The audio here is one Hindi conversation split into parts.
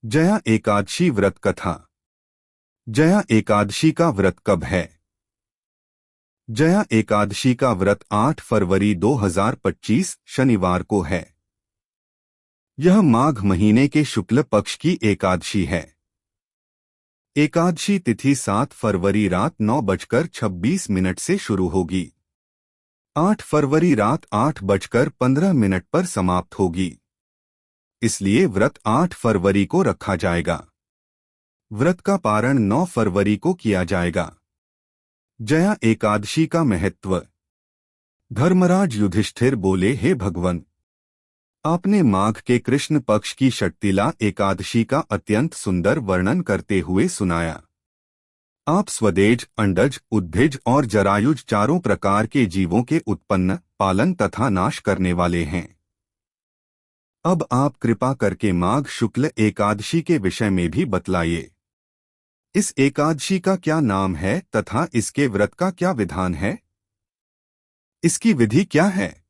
जया एकादशी व्रत कथा। जया एकादशी का व्रत कब है? जया एकादशी का व्रत 8 फरवरी 2025 शनिवार को है। यह माघ महीने के शुक्ल पक्ष की एकादशी है। एकादशी तिथि 7 फरवरी रात 9:26 से शुरू होगी। 8 फरवरी रात 8:15 पर समाप्त होगी। इसलिए व्रत 8 फरवरी को रखा जाएगा। व्रत का पारण 9 फरवरी को किया जाएगा। जया एकादशी का महत्व। धर्मराज युधिष्ठिर बोले, हे भगवन, आपने माघ के कृष्ण पक्ष की षट्तिला एकादशी का अत्यंत सुंदर वर्णन करते हुए सुनाया। आप स्वदेज, अंडज, उद्भिज और जरायुज चारों प्रकार के जीवों के उत्पन्न, पालन तथा नाश करने वाले हैं। अब आप कृपा करके माघ शुक्ल एकादशी के विषय में भी बतलाइए। इस एकादशी का क्या नाम है तथा इसके व्रत का क्या विधान है? इसकी विधि क्या है?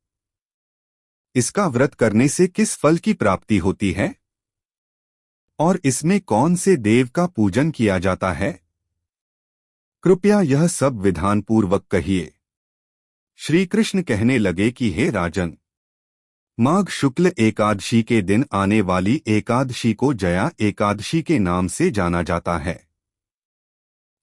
इसका व्रत करने से किस फल की प्राप्ति होती है? और इसमें कौन से देव का पूजन किया जाता है? कृपया यह सब विधान पूर्वक कहिए। श्री कृष्ण कहने लगे कि हे राजन, माघ शुक्ल एकादशी के दिन आने वाली एकादशी को जया एकादशी के नाम से जाना जाता है।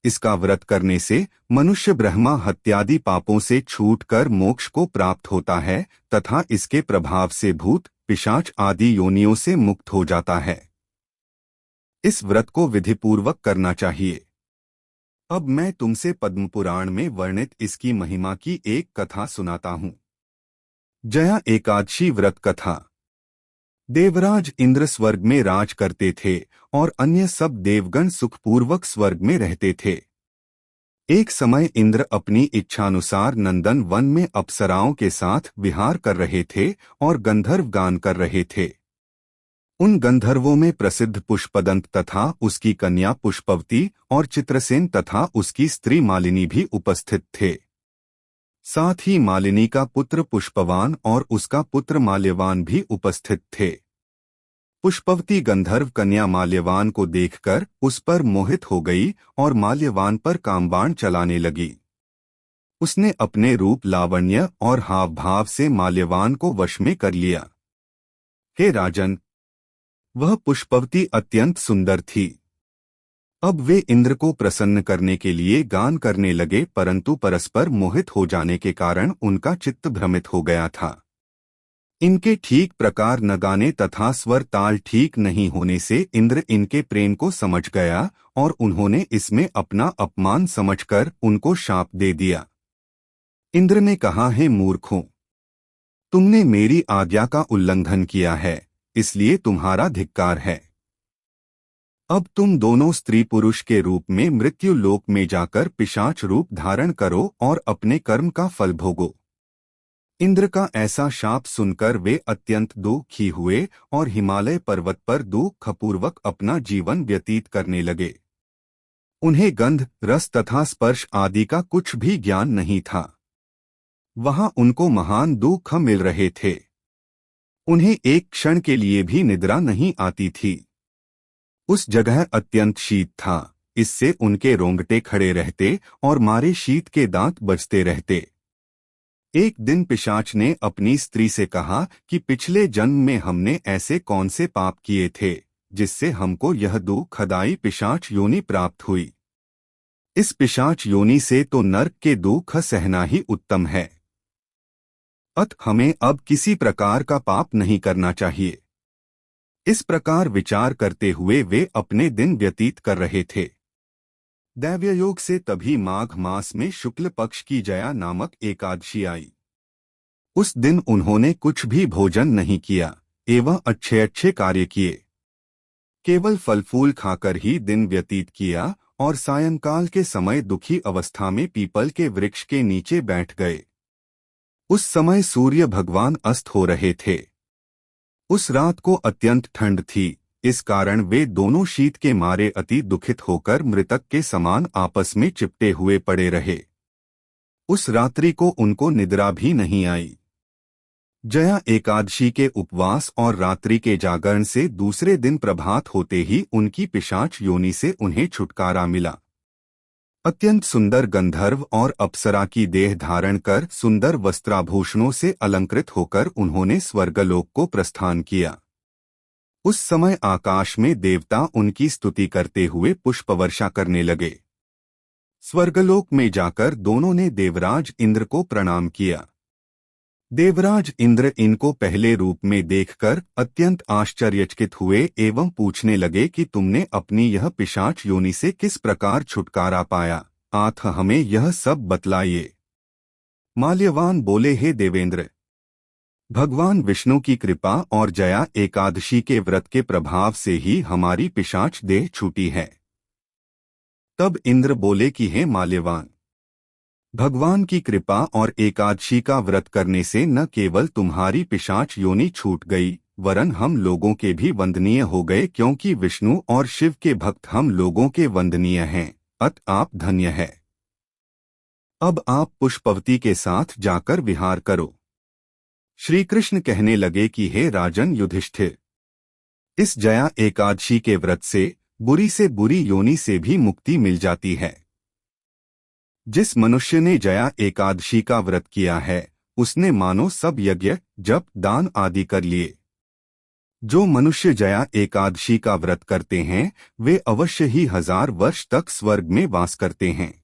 इसका व्रत करने से मनुष्य ब्रह्मा हत्यादि पापों से छूटकर मोक्ष को प्राप्त होता है तथा इसके प्रभाव से भूत, पिशाच आदि योनियों से मुक्त हो जाता है। इस व्रत को विधिपूर्वक करना चाहिए। अब मैं तुमसे पद्म पुराण में वर्णित इसकी महिमा की एक कथा सुनाता हूँ। जया एकादशी व्रत कथा। देवराज इंद्र स्वर्ग में राज करते थे और अन्य सब देवगण सुखपूर्वक स्वर्ग में रहते थे। एक समय इंद्र अपनी इच्छानुसार नंदन वन में अप्सराओं के साथ विहार कर रहे थे और गंधर्व गान कर रहे थे। उन गंधर्वों में प्रसिद्ध पुष्पदंत तथा उसकी कन्या पुष्पवती और चित्रसेन तथा उसकी स्त्री मालिनी भी उपस्थित थे। साथ ही मालिनी का पुत्र पुष्पवान और उसका पुत्र माल्यवान भी उपस्थित थे। पुष्पवती गंधर्व कन्या माल्यवान को देखकर उस पर मोहित हो गई और माल्यवान पर कामबाण चलाने लगी। उसने अपने रूप, लावण्य और हाव भाव से माल्यवान को वश में कर लिया। हे राजन, वह पुष्पवती अत्यंत सुंदर थी। अब वे इंद्र को प्रसन्न करने के लिए गान करने लगे, परंतु परस्पर मोहित हो जाने के कारण उनका चित्त भ्रमित हो गया था। इनके ठीक प्रकार न गाने तथा स्वर ताल ठीक नहीं होने से इंद्र इनके प्रेम को समझ गया और उन्होंने इसमें अपना अपमान समझकर उनको शाप दे दिया। इंद्र ने कहा, हे मूर्खों, तुमने मेरी आज्ञा का उल्लंघन किया है, इसलिए तुम्हारा धिक्कार है। अब तुम दोनों स्त्री पुरुष के रूप में मृत्यु लोक में जाकर पिशाच रूप धारण करो और अपने कर्म का फल भोगो। इंद्र का ऐसा शाप सुनकर वे अत्यंत दुखी हुए और हिमालय पर्वत पर दुखपूर्वक अपना जीवन व्यतीत करने लगे। उन्हें गंध, रस तथा स्पर्श आदि का कुछ भी ज्ञान नहीं था। वहां उनको महान दुख मिल रहे थे। उन्हें एक क्षण के लिए भी निद्रा नहीं आती थी। उस जगह अत्यंत शीत था, इससे उनके रोंगटे खड़े रहते और मारे शीत के दांत बजते रहते। एक दिन पिशाच ने अपनी स्त्री से कहा कि पिछले जन्म में हमने ऐसे कौन से पाप किए थे जिससे हमको यह दुखदायी पिशाच योनि प्राप्त हुई। इस पिशाच योनि से तो नरक के दुख सहना ही उत्तम है। अतः हमें अब किसी प्रकार का पाप नहीं करना चाहिए। इस प्रकार विचार करते हुए वे अपने दिन व्यतीत कर रहे थे। दैव्ययोग से तभी माघ मास में शुक्ल पक्ष की जया नामक एकादशी आई। उस दिन उन्होंने कुछ भी भोजन नहीं किया एवं अच्छे अच्छे कार्य किए। केवल फल फूल खाकर ही दिन व्यतीत किया और सायंकाल के समय दुखी अवस्था में पीपल के वृक्ष के नीचे बैठ गए। उस समय सूर्य भगवान अस्त हो रहे थे। उस रात को अत्यंत ठंड थी, इस कारण वे दोनों शीत के मारे अति दुखित होकर मृतक के समान आपस में चिपटे हुए पड़े रहे। उस रात्रि को उनको निद्रा भी नहीं आई। जया एकादशी के उपवास और रात्रि के जागरण से दूसरे दिन प्रभात होते ही उनकी पिशाच योनि से उन्हें छुटकारा मिला। अत्यंत सुंदर गंधर्व और अप्सरा की देह धारण कर सुंदर वस्त्राभूषणों से अलंकृत होकर उन्होंने स्वर्गलोक को प्रस्थान किया। उस समय आकाश में देवता उनकी स्तुति करते हुए पुष्पवर्षा करने लगे। स्वर्गलोक में जाकर दोनों ने देवराज इंद्र को प्रणाम किया। देवराज इंद्र इनको पहले रूप में देखकर अत्यंत आश्चर्यचकित हुए एवं पूछने लगे कि तुमने अपनी यह पिशाच योनि से किस प्रकार छुटकारा पाया, आथ हमें यह सब बतलाइए। माल्यवान बोले, हे देवेंद्र, भगवान विष्णु की कृपा और जया एकादशी के व्रत के प्रभाव से ही हमारी पिशाच देह छूटी है। तब इंद्र बोले कि हे माल्यवान, भगवान की कृपा और एकादशी का व्रत करने से न केवल तुम्हारी पिशाच योनि छूट गई, वरन हम लोगों के भी वंदनीय हो गए, क्योंकि विष्णु और शिव के भक्त हम लोगों के वंदनीय हैं। अत आप धन्य है। अब आप पुष्पवती के साथ जाकर विहार करो। श्री कृष्ण कहने लगे कि हे राजन युधिष्ठिर, इस जया एकादशी के व्रत से बुरी योनि से भी मुक्ति मिल जाती है। जिस मनुष्य ने जया एकादशी का व्रत किया है, उसने मानो सब यज्ञ, जप, दान आदि कर लिए। जो मनुष्य जया एकादशी का व्रत करते हैं, वे अवश्य ही 1000 वर्ष तक स्वर्ग में वास करते हैं।